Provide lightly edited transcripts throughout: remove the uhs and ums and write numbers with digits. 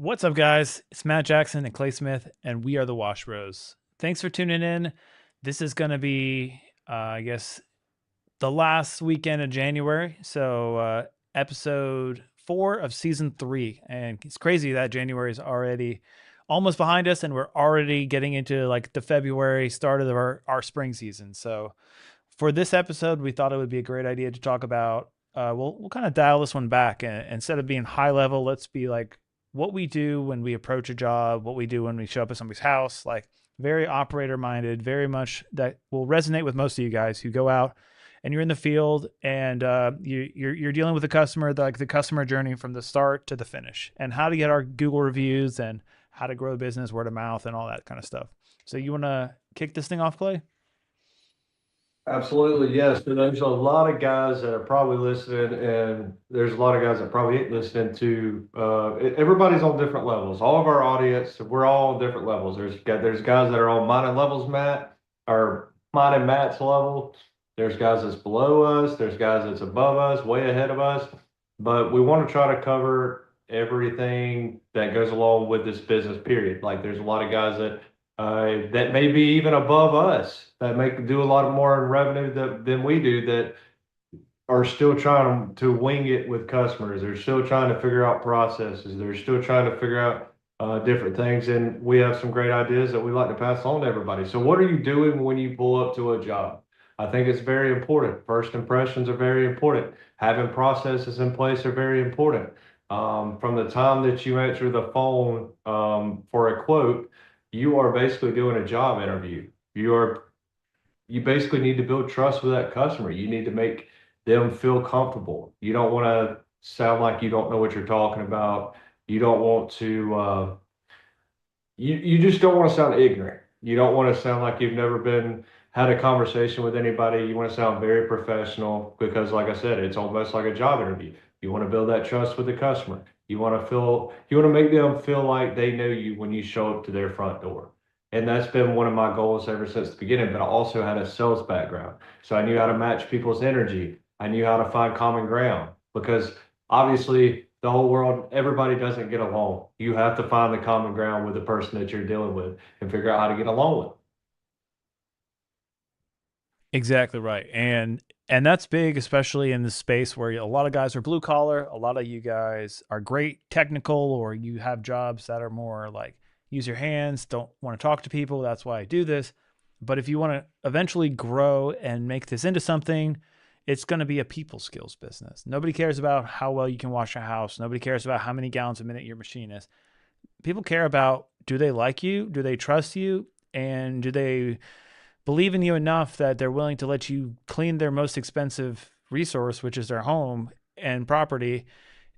What's up, guys? It's Matt Jackson and Clay Smith, and we are the Wash Bros. Thanks for tuning in. This is going to be, I guess, the last weekend of January. So, episode 4 of season 3. And it's crazy that January is already almost behind us, and we're already getting into like the February start of our spring season. So, for this episode, we thought it would be a great idea to talk about. We'll kind of dial this one back, and instead of being high level, let's be like what we do when we approach a job, what we do when we show up at somebody's house, like very operator minded, very much that will resonate with most of you guys who go out and you're in the field and you're dealing with the customer, like the customer journey from the start to the finish, and how to get our Google reviews and how to grow the business, word of mouth, and all that kind of stuff. So you want to kick this thing off, Clay? Absolutely, yes. And there's a lot of guys that are probably listening, and there's a lot of guys that probably ain't listening to. Everybody's on different levels. All of our audience, we're all on different levels. There's guys that are on mine and levels, Matt, or mine and Matt's level. There's guys that's below us. There's guys that's above us, way ahead of us. But we want to try to cover everything that goes along with this business. Period. Like there's a lot of guys that may be even above us that make do a lot more in revenue than we do that are still trying to wing it with customers. They're still trying to figure out processes. They're still trying to figure out different things. And we have some great ideas that we like to pass on to everybody. So what are you doing when you pull up to a job? I think it's very important. First impressions are very important. Having processes in place are very important. From the time that you answer the phone for a quote, you are basically doing a job interview. You basically need to build trust with that customer. You need to make them feel comfortable. You don't want to sound like you don't know what you're talking about. You don't want to you just don't want to sound ignorant. You don't want to sound like you've never been had a conversation with anybody. You want to sound very professional because, like I said, it's almost like a job interview. You want to build that trust with the customer. You want to make them feel like they know you when you show up to their front door. And that's been one of my goals ever since the beginning. But I also had a sales background. So I knew how to match people's energy. I knew how to find common ground because obviously the whole world, everybody doesn't get along. You have to find the common ground with the person that you're dealing with and figure out how to get along with. Exactly right. And that's big, especially in the space where a lot of guys are blue collar, a lot of you guys are great technical, or you have jobs that are more like use your hands, don't want to talk to people. That's why I do this. But if you want to eventually grow and make this into something, it's going to be a people skills business. Nobody cares about how well you can wash a house. Nobody cares about how many gallons a minute your machine is. People care about, do they like you? Do they trust you? And do they believe in you enough that they're willing to let you clean their most expensive resource, which is their home and property,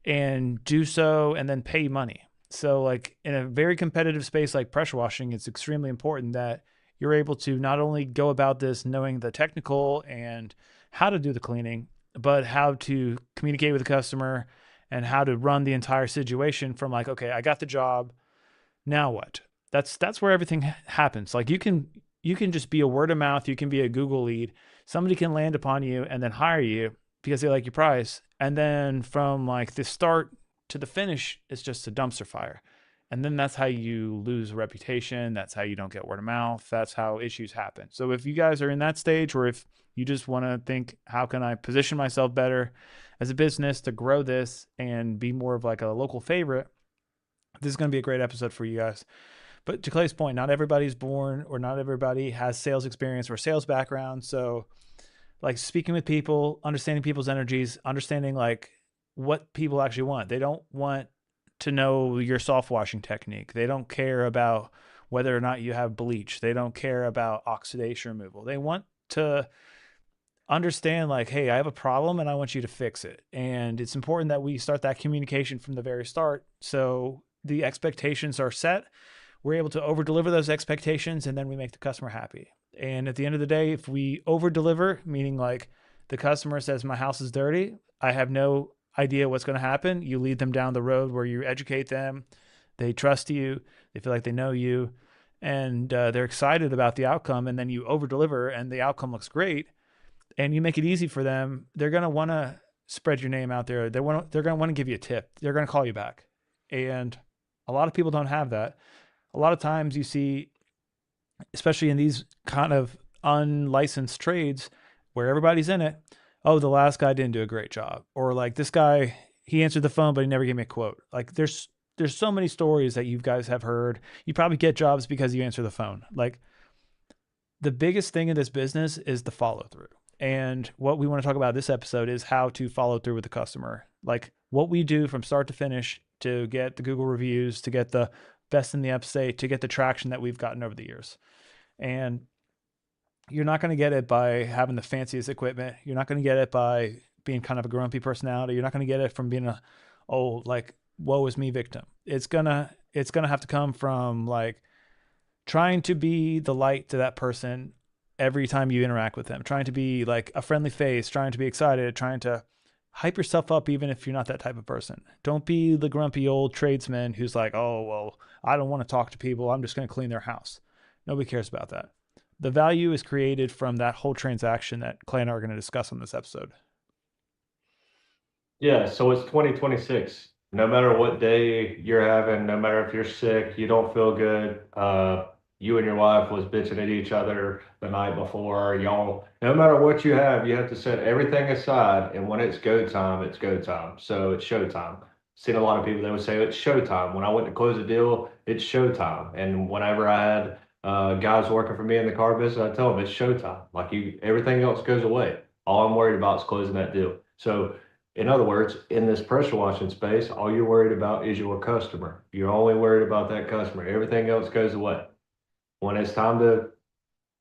and do so and then pay money. So, like in a very competitive space like pressure washing, it's extremely important that you're able to not only go about this knowing the technical and how to do the cleaning, but how to communicate with the customer and how to run the entire situation from like, okay, I got the job. Now what? That's where everything happens. Like you can just be a word of mouth, you can be a Google lead. Somebody can land upon you and then hire you because they like your price. And then from like the start to the finish, it's just a dumpster fire. And then that's how you lose reputation. That's how you don't get word of mouth. That's how issues happen. So if you guys are in that stage, or if you just want to think, how can I position myself better as a business to grow this and be more of like a local favorite, this is going to be a great episode for you guys. But to Clay's point, not everybody's born or not everybody has sales experience or sales background. So, like speaking with people, understanding people's energies, understanding like what people actually want. They don't want to know your soft washing technique. They don't care about whether or not you have bleach. They don't care about oxidation removal. They want to understand like, hey, I have a problem and I want you to fix it. And it's important that we start that communication from the very start. So the expectations are set, we're able to over deliver those expectations, and then we make the customer happy. And at the end of the day, if we over deliver, meaning like the customer says, my house is dirty, I have no idea what's going to happen. You lead them down the road where you educate them. They trust you. They feel like they know you, and they're excited about the outcome. And then you over deliver and the outcome looks great and you make it easy for them. They're going to want to spread your name out there. They're going to want to give you a tip. They're going to call you back. And A lot of people don't have that. A lot of times you see, especially in these kind of unlicensed trades where everybody's in it, oh, the last guy didn't do a great job, or like this guy, he answered the phone but he never gave me a quote. Like there's so many stories that you guys have heard. You probably get jobs because you answer the phone. Like the biggest thing in this business is the follow through. And what we want to talk about this episode is how to follow through with the customer. Like what we do from start to finish to get the Google reviews, to get the best in the app say, to get the traction that we've gotten over the years. And you're not going to get it by having the fanciest equipment. You're not going to get it by being kind of a grumpy personality. You're not going to get it from being a, oh, like, woe is me victim. It's gonna have to come from like trying to be the light to that person every time you interact with them, trying to be like a friendly face, trying to be excited, trying to hype yourself up even if you're not that type of person. Don't be the grumpy old tradesman who's like, oh, well, I don't want to talk to people. I'm just going to clean their house. Nobody cares about that. The value is created from that whole transaction that Clay and I are going to discuss on this episode. Yeah, so it's 2026. No matter what day you're having, no matter if you're sick, you don't feel good, you and your wife was bitching at each other the night before, y'all, no matter what you have to set everything aside, and when it's go time, it's go time. So it's showtime. Seen a lot of people that would say it's showtime. When I went to close a deal, it's showtime. And whenever I had guys working for me in the car business, I tell them it's showtime. Like you, everything else goes away. All I'm worried about is closing that deal. So in other words, in this pressure washing space, all you're worried about is your customer. You're only worried about that customer. Everything else goes away. When it's time to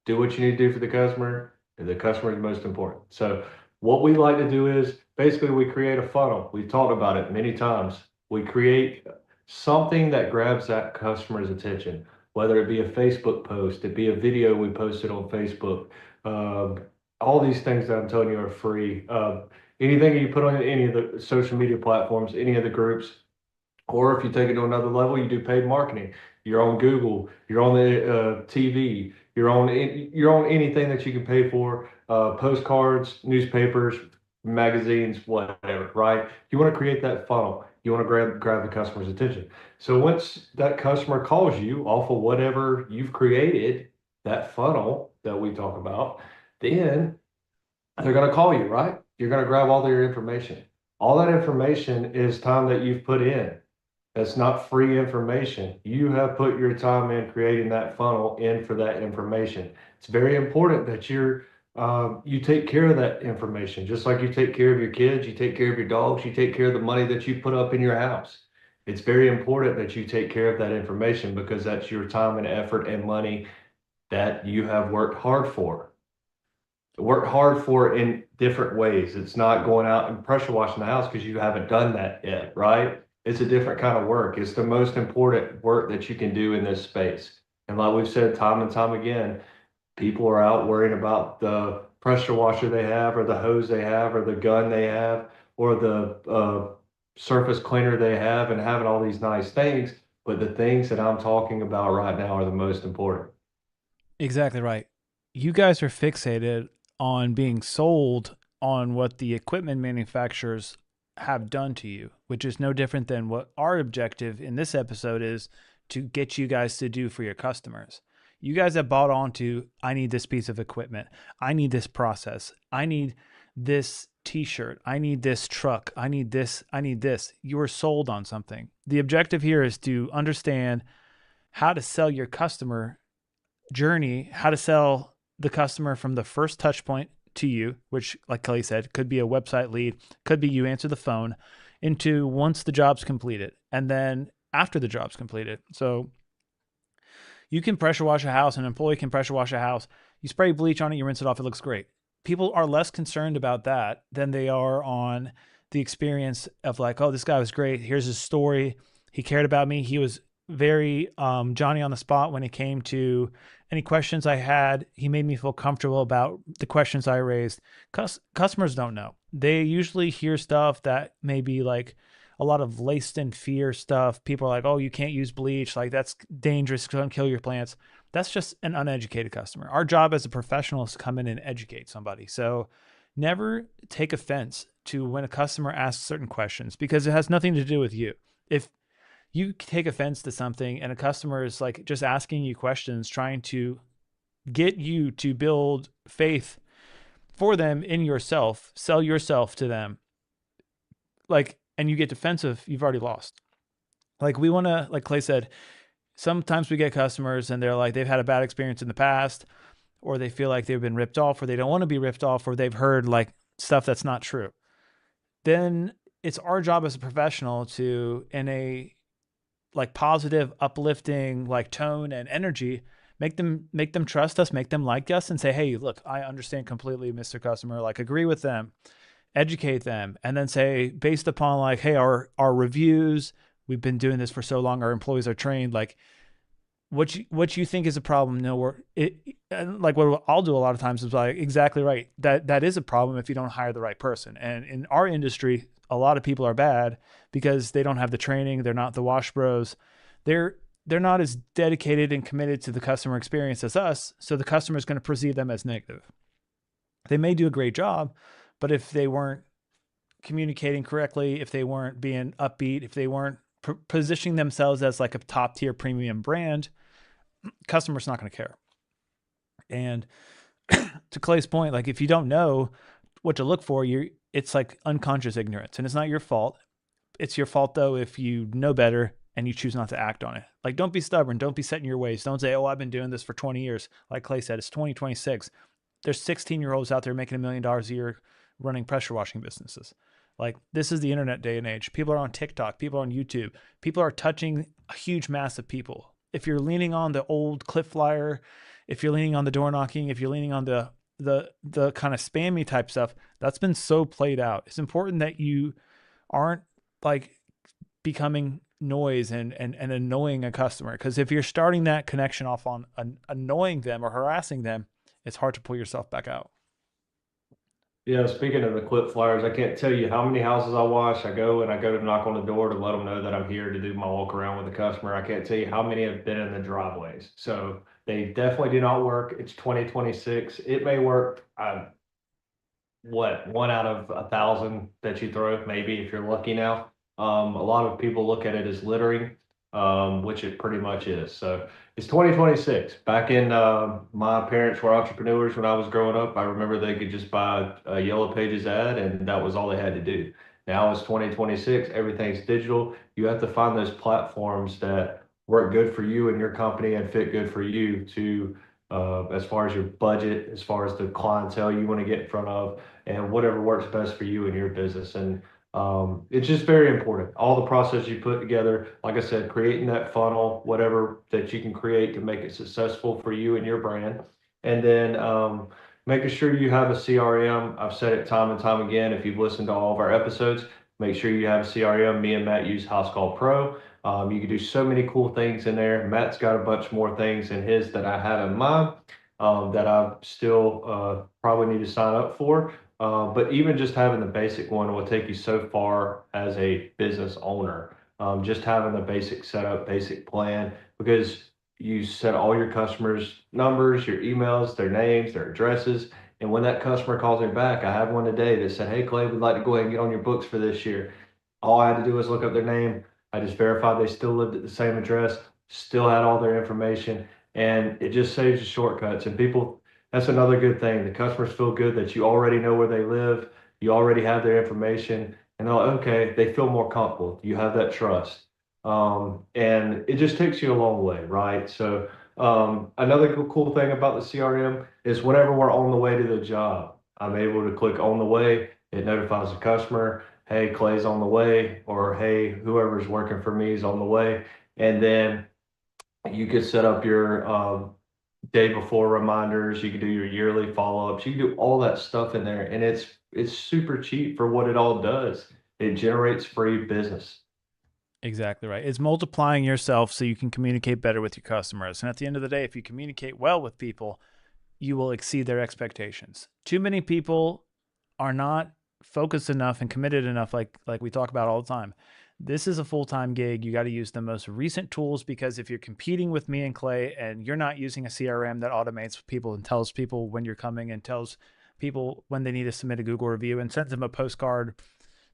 do what you need to do for the customer is most important. So what we like to do is basically we create a funnel. We've talked about it many times. We create something that grabs that customer's attention, whether it be a Facebook post, it be a video we posted on Facebook. Um, all these things that I'm telling you are free. Anything you put on any of the social media platforms, any of the groups, or if you take it to another level, you do paid marketing. You're on Google, you're on the TV, you're on anything that you can pay for, postcards, newspapers, magazines, whatever, right? You want to create that funnel. You want to grab the customer's attention. So once that customer calls you off of whatever you've created, that funnel that we talk about, then they're going to call you, right? You're going to grab all their information. All that information is time that you've put in. That's not free information. You have put your time in creating that funnel in for that information. It's very important that you take care of that information, just like you take care of your kids, you take care of your dogs, you take care of the money that you put up in your house. It's very important that you take care of that information because that's your time and effort and money that you have worked hard for. Worked hard for in different ways. It's not going out and pressure washing the house because you haven't done that yet, right? It's a different kind of work. It's the most important work that you can do in this space. And like we've said time and time again, people are out worrying about the pressure washer they have, or the hose they have, or the gun they have, or the surface cleaner they have, and having all these nice things. But the things that I'm talking about right now are the most important. Exactly right. You guys are fixated on being sold on what the equipment manufacturers have done to you, which is no different than what our objective in this episode is to get you guys to do for your customers. You guys have bought onto, I need this piece of equipment. I need this process. I need this t-shirt. I need this truck. I need this. I need this. You are sold on something. The objective here is to understand how to sell your customer journey, how to sell the customer from the first touch point to you, which, like Kelly said, could be a website lead, could be you answer the phone, into once the job's completed, and then after the job's completed. So you can pressure wash a house, an employee can pressure wash a house. You spray bleach on it, you rinse it off, it looks great. People are less concerned about that than they are on the experience of like, oh, this guy was great. Here's his story. He cared about me. He was very Johnny on the spot when it came to any questions I had. He made me feel comfortable about the questions I raised. Customers don't know. They usually hear stuff that may be like a lot of laced in fear stuff. People are like, oh, you can't use bleach. Like that's dangerous. It's going to kill your plants. That's just an uneducated customer. Our job as a professional is to come in and educate somebody. So never take offense to when a customer asks certain questions because it has nothing to do with you. If you take offense to something and a customer is like just asking you questions, trying to get you to build faith for them in yourself, sell yourself to them, like, and you get defensive, you've already lost. Like, we want to, like Clay said, sometimes we get customers and they're like, they've had a bad experience in the past, or they feel like they've been ripped off, or they don't want to be ripped off, or they've heard like stuff that's not true. Then it's our job as a professional to, in a like positive, uplifting like tone and energy, make them trust us, make them like us, and say, hey, look, I understand completely, Mr. Customer. Like, agree with them, educate them, and then say, based upon like, hey, our reviews, we've been doing this for so long, our employees are trained, like, what you think is a problem. No, and like what I'll do a lot of times is like, exactly right, that is a problem if you don't hire the right person. And in our industry, a lot of people are bad because they don't have the training, they're not the wash bros, they're they're not as dedicated and committed to the customer experience as us, so the customer is going to perceive them as negative. They may do a great job, but if they weren't communicating correctly, if they weren't being upbeat, if they weren't positioning themselves as like a top tier premium brand, customer's not going to care. And to Clay's point, like, if you don't know what to look for, it's like unconscious ignorance, and it's not your fault. It's your fault though if you know better and you choose not to act on it. Like, don't be stubborn, don't be set in your ways. Don't say, oh, I've been doing this for 20 years. Like Clay said, it's 2026. There's 16-year-olds out there making $1 million a year running pressure washing businesses. Like, this is the internet day and age. People are on TikTok, people are on YouTube, people are touching a huge mass of people. If you're leaning on the old clip flyer, if you're leaning on the door knocking, if you're leaning on the kind of spammy type stuff, that's been so played out. It's important that you aren't like becoming noise and annoying a customer, because if you're starting that connection off on annoying them or harassing them, it's hard to pull yourself back out. Yeah, speaking of the clip flyers, I can't tell you how many houses I wash. I go to knock on the door to let them know that I'm here to do my walk around with the customer. I can't tell you how many have been in the driveways. So they definitely do not work. It's 2026. It may work, what, one out of 1,000 that you throw, maybe if you're lucky now. A lot of people look at it as littering, which it pretty much is. So it's 2026. Back in my parents were entrepreneurs when I was growing up. I remember they could just buy a Yellow Pages ad and that was all they had to do. Now it's 2026. Everything's digital. You have to find those platforms that work good for you and your company and fit good for you to, as far as your budget, as far as the clientele you want to get in front of, and whatever works best for you and your business. And it's just very important. All the process you put together, like I said, creating that funnel, whatever that you can create to make it successful for you and your brand. And then making sure you have a CRM. I've said it time and time again. If you've listened to all of our episodes, make sure you have a CRM. Me and Matt use House Call Pro. You can do so many cool things in there. Matt's got a bunch more things in his that I have in mind that I still probably need to sign up for. But even just having the basic one will take you so far as a business owner. Just having the basic setup, basic plan, because you set all your customers' numbers, your emails, their names, their addresses. And when that customer calls me back, I had one today that said, hey, Clay, we'd like to go ahead and get on your books for this year. All I had to do was look up their name. I just verified they still lived at the same address, still had all their information, and it just saves you shortcuts. And people, that's another good thing. The customers feel good that you already know where they live, you already have their information, and they're like, okay, they feel more comfortable. You have that trust. And it just takes you a long way, right? So another cool thing about the CRM is whenever we're on the way to the job, I'm able to click on the way. It notifies the customer, hey, Clay's on the way, or hey, whoever's working for me is on the way. And then you could set up your day before reminders. You can do your yearly follow-ups. You can do all that stuff in there, and it's super cheap for what it all does. It generates free business. Exactly right. It's multiplying yourself so you can communicate better with your customers. And at the end of the day, if you communicate well with people, you will exceed their expectations. Too many people are not focused enough and committed enough, like we talk about all the time. This is a full-time gig. You got to use the most recent tools, because if you're competing with me and Clay and you're not using a CRM that automates people and tells people when you're coming and tells people when they need to submit a Google review and sends them a postcard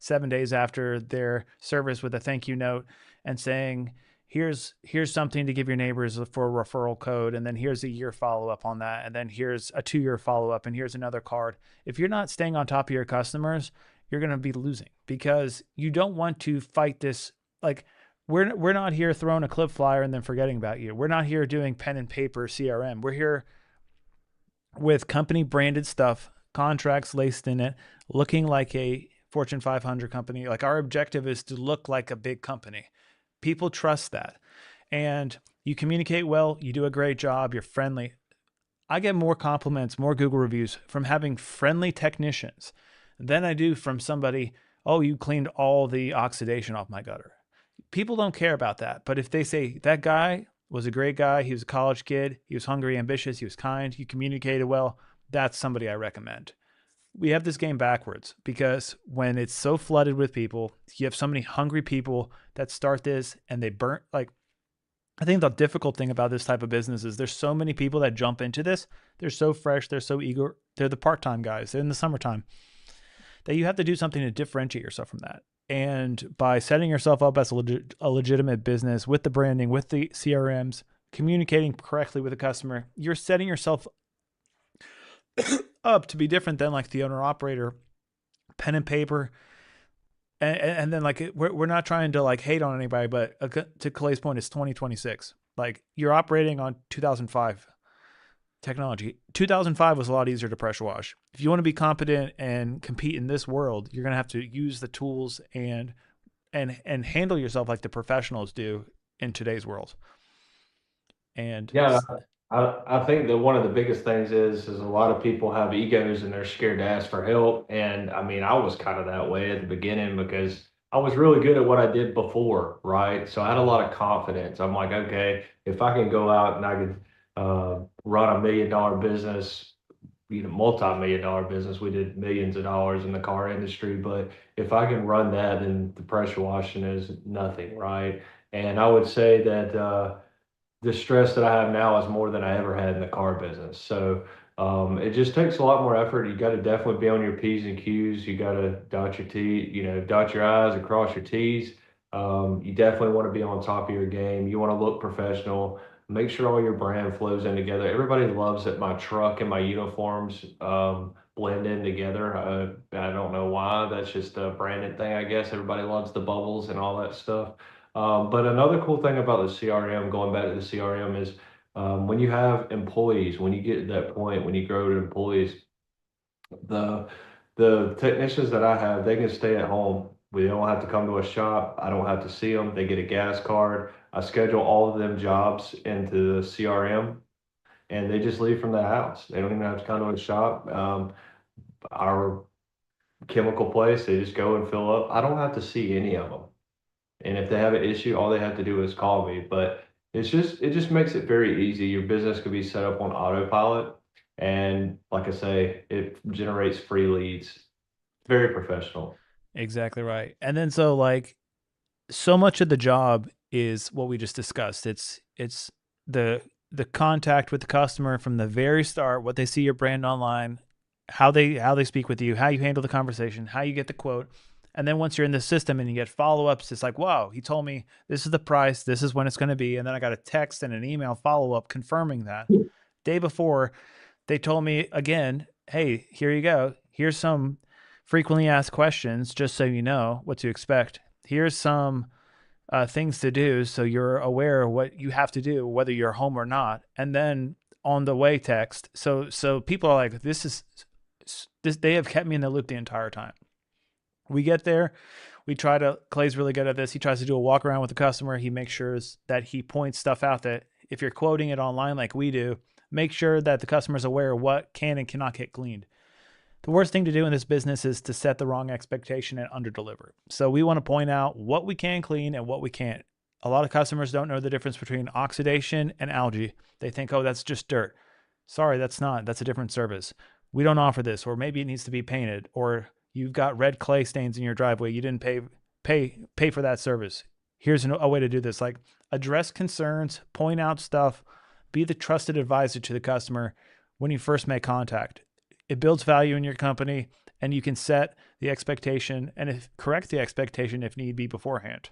7 days after their service with a thank you note and saying, here's something to give your neighbors for a referral code, and then here's a year follow up on that, and then here's a 2 year follow up, and here's another card. If you're not staying on top of your customers, you're going to be losing, because you don't want to fight this. Like, we're not here throwing a clip flyer and then forgetting about you. We're not here doing pen and paper CRM. We're here with company branded stuff, contracts laced in it, looking like a Fortune 500 company. Like, our objective is to look like a big company. People trust that. And you communicate well, you do a great job, you're friendly. I get more compliments, more Google reviews from having friendly technicians than I do from somebody, oh, you cleaned all the oxidation off my gutter. People don't care about that. But if they say, that guy was a great guy, he was a college kid, he was hungry, ambitious, he was kind, he communicated well, that's somebody I recommend. We have this game backwards, because when it's so flooded with people, you have so many hungry people that start this and they burn. Like, I think the difficult thing about this type of business is there's so many people that jump into this. They're so fresh, they're so eager, they're the part-time guys, they're in the summertime, that you have to do something to differentiate yourself from that. And by setting yourself up as a legitimate business with the branding, with the CRMs, communicating correctly with the customer, you're setting yourself up to be different than like the owner operator, pen and paper. And then like, we're not trying to like hate on anybody, but to Clay's point, it's 2026. Like, you're operating on 2005 technology. 2005 was a lot easier to pressure wash. If you want to be competent and compete in this world, you're going to have to use the tools and handle yourself like the professionals do in today's world. And Yeah, I think that one of the biggest things is a lot of people have egos and they're scared to ask for help. And I mean, I was kind of that way at the beginning because I was really good at what I did before, right? So I had a lot of confidence. I'm like, okay, if I can go out and I can run $1 million business, multi-million dollar business, we did millions of dollars in the car industry. But if I can run that, then the pressure washing is nothing, right? And I would say that, the stress that I have now is more than I ever had in the car business. So it just takes a lot more effort. You got to definitely be on your P's and Q's. You got to dot your T, dot your I's and cross your T's. You definitely want to be on top of your game. You want to look professional. Make sure all your brand flows in together. Everybody loves that my truck and my uniforms blend in together. I don't know why. That's just a branded thing, I guess. Everybody loves the bubbles and all that stuff. But another cool thing about the CRM, going back to the CRM, is when you have employees, when you get to that point, when you grow to employees, the the technicians that I have, they can stay at home. We don't have to come to a shop. I don't have to see them. They get a gas card. I schedule all of them jobs into the CRM, and they just leave from the house. They don't even have to come to a shop. Our chemical place, they just go and fill up. I don't have to see any of them. And if they have an issue, all they have to do is call me. But it just makes it very easy. Your business could be set up on autopilot. And like I say, it generates free leads. Very professional. exactly right. And then, so like, so much of the job is what we just discussed. It's the contact with the customer from the very start, what they see your brand online, how they speak with you, how you handle the conversation, how you get the quote. And then once you're in the system and you get follow-ups, it's like, wow, he told me this is the price, this is when it's going to be. And then I got a text and an email follow-up confirming that. Day before, they told me again, hey, here you go. Here's some frequently asked questions, just so you know what to expect. Here's some things to do so you're aware of what you have to do, whether you're home or not. And then on the way text. So people are like, this, they have kept me in the loop the entire time. We get there. Clay's really good at this. He tries to do a walk around with the customer. He makes sure that he points stuff out that if you're quoting it online like we do, make sure that the customer's aware of what can and cannot get cleaned. The worst thing to do in this business is to set the wrong expectation and underdeliver. So we want to point out what we can clean and what we can't. A lot of customers don't know the difference between oxidation and algae. They think, oh, that's just dirt. Sorry, that's not. That's a different service. We don't offer this, or maybe it needs to be painted, or you've got red clay stains in your driveway. You didn't pay for that service. Here's a way to do this. Like, address concerns, point out stuff, be the trusted advisor to the customer when you first make contact. It builds value in your company, and you can set the expectation and correct the expectation if need be beforehand.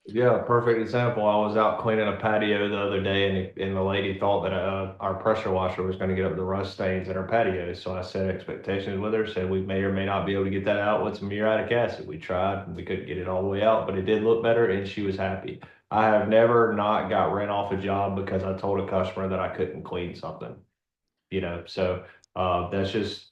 Yeah, perfect example. I was out cleaning a patio the other day, and the lady thought that our pressure washer was going to get up the rust stains in our patio. So I set expectations with her, said we may or may not be able to get that out with some muriatic acid. We tried, and we couldn't get it all the way out, but it did look better, and she was happy. I have never not got rent off a job because I told a customer that I couldn't clean something. So that's just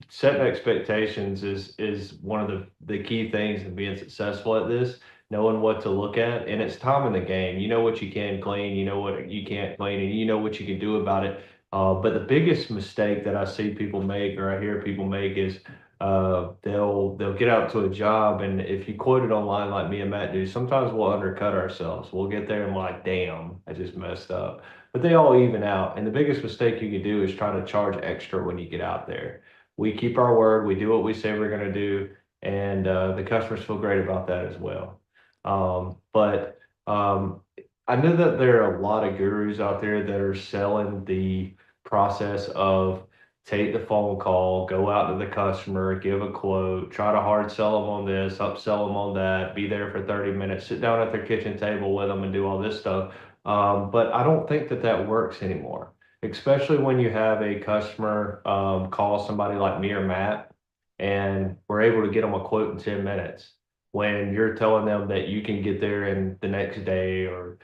setting expectations is one of the key things in being successful at this, knowing what to look at, and it's time in the game. You know what you can clean, you know what you can't clean, and you know what you can do about it. But the biggest mistake that I see people make, or I hear people make, is they'll get out to a job, and if you quote it online like me and Matt do, sometimes we'll undercut ourselves. We'll get there and we're like, damn, I just messed up. But they all even out. And the biggest mistake you can do is try to charge extra when you get out there. We keep our word, we do what we say we're going to do, and the customers feel great about that as well. But I know that there are a lot of gurus out there that are selling the process of take the phone call, go out to the customer, give a quote, try to hard sell them on this, upsell them on that, be there for 30 minutes, sit down at their kitchen table with them and do all this stuff. But I don't think that that works anymore, especially when you have a customer call somebody like me or Matt, and we're able to get them a quote in 10 minutes. When you're telling them that you can get there in the next day or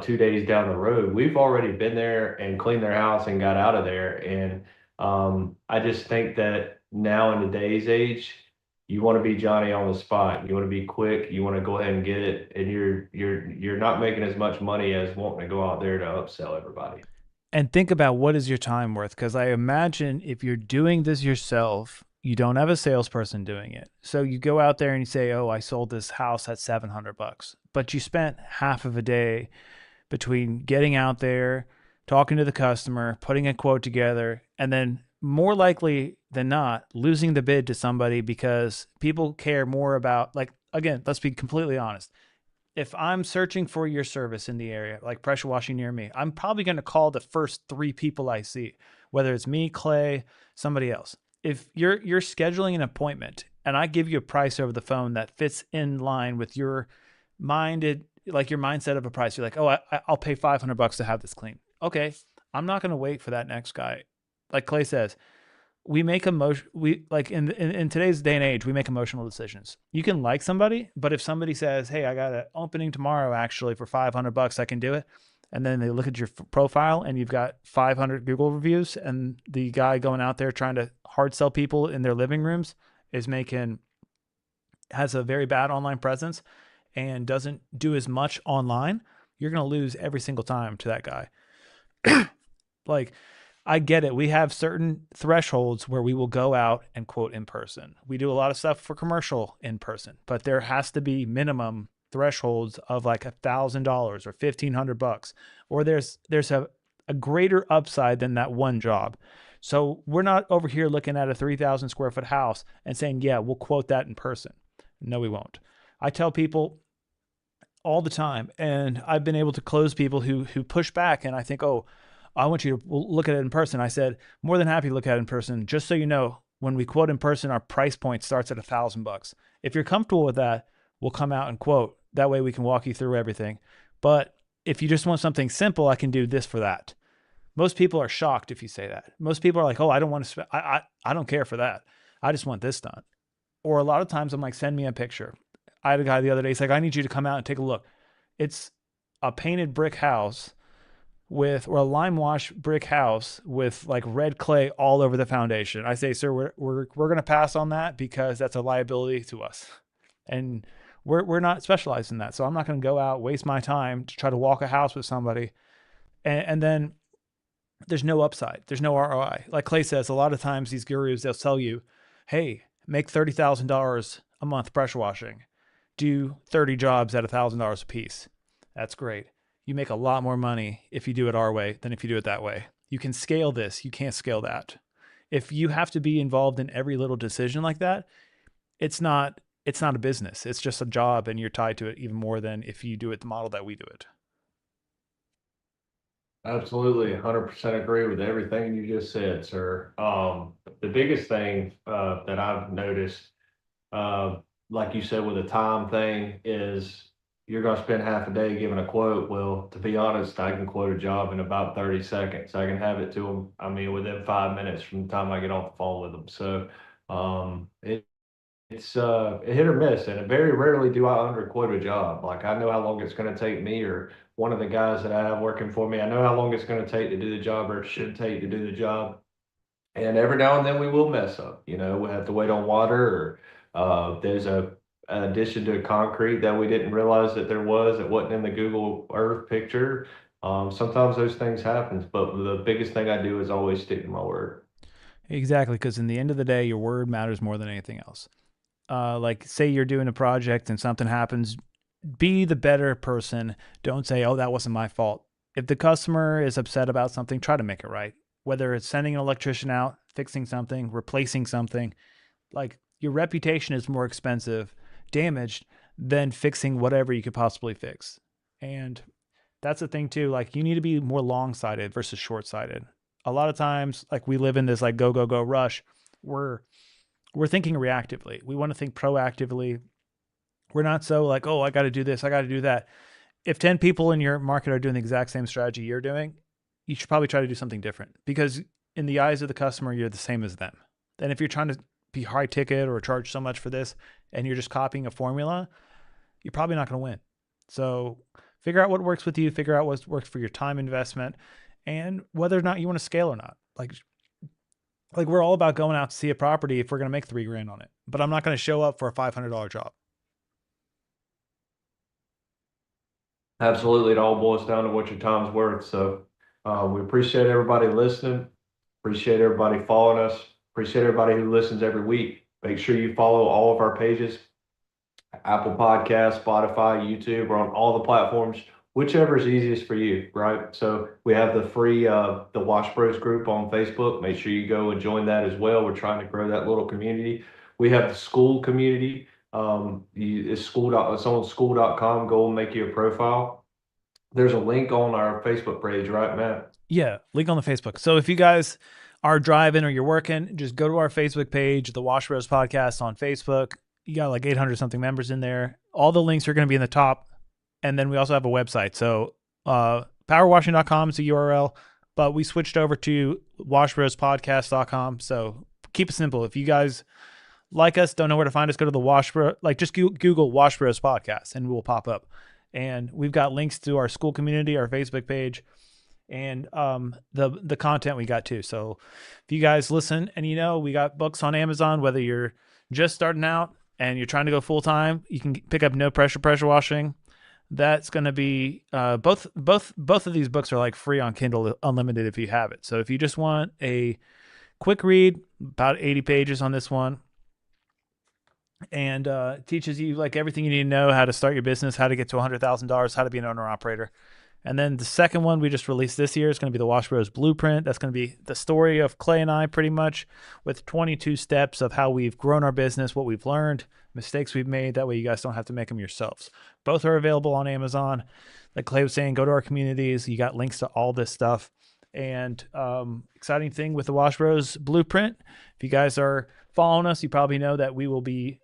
2 days down the road, we've already been there and cleaned their house and got out of there. And I just think that now in today's age, you want to be Johnny on the spot. You want to be quick. You want to go ahead and get it, and you're not making as much money as wanting to go out there to upsell everybody. And think about what is your time worth, because I imagine if you're doing this yourself, you don't have a salesperson doing it. So you go out there and you say, "Oh, I sold this house at $700." But you spent half of a day between getting out there, talking to the customer, putting a quote together, and then more likely than not, losing the bid to somebody because people care more about, like, again, let's be completely honest. If I'm searching for your service in the area, like pressure washing near me, I'm probably going to call the first three people I see, whether it's me, Clay, somebody else. If you're scheduling an appointment and I give you a price over the phone that fits in line with your minded, like your mindset of a price, you're like, oh, I'll pay $500 to have this clean. Okay, I'm not going to wait for that next guy. Like Clay says, we make emotion we like in today's day and age, we make emotional decisions. You can like somebody, but if somebody says, hey, I got an opening tomorrow actually for $500, I can do it, and then they look at your profile and you've got 500 Google reviews, and the guy going out there trying to hard sell people in their living rooms is making has a very bad online presence and doesn't do as much online, you're going to lose every single time to that guy. Like, I get it. We have certain thresholds where we will go out and quote in person. We do a lot of stuff for commercial in person, but there has to be minimum thresholds of like $1,000 or $1,500, or there's a greater upside than that one job. So we're not over here looking at a 3,000 square foot house and saying, yeah, we'll quote that in person. No, we won't. I tell people all the time, and I've been able to close people who push back, and I think, oh, I want you to look at it in person. I said, more than happy to look at it in person. Just so you know, when we quote in person, our price point starts at $1,000. If you're comfortable with that, we'll come out and quote. That way we can walk you through everything. But if you just want something simple, I can do this for that. Most people are shocked if you say that. Most people are like, oh, I don't want to, I don't care for that. I just want this done. Or a lot of times I'm like, send me a picture. I had a guy the other day, he's like, I need you to come out and take a look. It's a painted brick house with, or a lime wash brick house with like red clay all over the foundation. I say, sir, we're going to pass on that because that's a liability to us. And we're not specialized in that. So I'm not going to go out, waste my time to try to walk a house with somebody. And then there's no upside. There's no ROI. Like Clay says, a lot of times these gurus, they'll sell you, hey, make $30,000 a month pressure washing. Do 30 jobs at $1,000 a piece. That's great. You make a lot more money if you do it our way than if you do it that way. You can scale this. You can't scale that. If you have to be involved in every little decision like that, it's not a business. It's just a job, and you're tied to it even more than if you do it the model that we do it. Absolutely, 100% agree with everything you just said, sir. The biggest thing that I've noticed, uh, like you said, with the time thing, is you're going to spend half a day giving a quote. Well, to be honest, I can quote a job in about 30 seconds. I can have it to them, I mean, within 5 minutes from the time I get off the phone with them. So it's a hit or miss, and very rarely do I underquote a job. Like I know how long it's going to take me, or one of the guys that I have working for me. I know how long it's going to take to do the job, or it should take to do the job. And every now and then we will mess up. You know, we have to wait on water, or there's a addition to concrete that we didn't realize that there was. It wasn't in the Google Earth picture. Sometimes those things happen, but the biggest thing I do is always stick to my word. Exactly, because in the end of the day, your word matters more than anything else. Like, say you're doing a project and something happens, be the better person. Don't say, oh, that wasn't my fault. If the customer is upset about something, try to make it right. Whether it's sending an electrician out, fixing something, replacing something, like your reputation is more expensive, damaged, than fixing whatever you could possibly fix. And that's the thing too. Like you need to be more long sighted versus short sighted. A lot of times, like we live in this like go go go rush. We're we're thinking reactively. We want to think proactively. We're not so like, oh, I got to do this, I got to do that. If 10 people in your market are doing the exact same strategy you're doing, you should probably try to do something different because in the eyes of the customer, you're the same as them. And if you're trying to be high ticket or charge so much for this and you're just copying a formula, you're probably not going to win. So figure out what works with you, figure out what works for your time investment, and whether or not you want to scale or not. Like we're all about going out to see a property if we're going to make $3,000 on it, but I'm not going to show up for a $500 job. Absolutely, it all boils down to what your time's worth. So we appreciate everybody listening. Appreciate everybody following us. Appreciate everybody who listens every week. Make sure you follow all of our pages: Apple Podcasts, Spotify, YouTube. We're on all the platforms, whichever is easiest for you, right? So we have the free the Wash Bros group on Facebook. Make sure you go and join that as well. We're trying to grow that little community. We have the school community. It's on school.com. Go and make you a profile. There's a link on our Facebook page, right, Matt? Yeah, link on the Facebook. So if you guys are driving or you're working, just go to our Facebook page, the Wash Bros Podcast on Facebook. You got like 800 something members in there. All the links are going to be in the top. And then we also have a website. So powerwashing.com is the URL, but we switched over to washbrospodcast.com. So keep it simple. If you guys like us, don't know where to find us, go to the Wash Bros, like just Google Wash Bros Podcast and we will pop up. And we've got links to our school community, our Facebook page, and the content we got too. So if you guys listen and we got books on Amazon, whether you're just starting out and you're trying to go full time, you can pick up No Pressure Washing. That's going to be both of these books are like free on Kindle Unlimited if you have it. So if you just want a quick read, about 80 pages on this one, and teaches you like everything you need to know: how to start your business, how to get to $100,000, how to be an owner operator. And then the second one we just released this year is going to be the Wash Bros Blueprint. That's going to be the story of Clay and I, pretty much, with 22 steps of how we've grown our business, what we've learned, mistakes we've made. That way you guys don't have to make them yourselves. Both are available on Amazon. Like Clay was saying, go to our communities. You got links to all this stuff. And exciting thing with the Wash Bros Blueprint, if you guys are following us, you probably know that we will be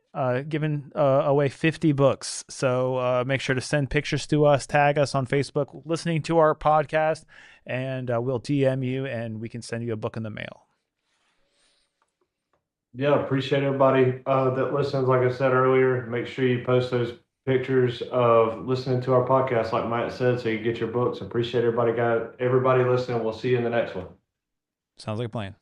giving away 50 books. So make sure to send pictures to us, tag us on Facebook, listening to our podcast, and we'll DM you and we can send you a book in the mail. Yeah, appreciate everybody that listens. Like I said earlier, make sure you post those pictures of listening to our podcast, like Mike said, so you get your books. Appreciate everybody listening. We'll see you in the next one. Sounds like a plan.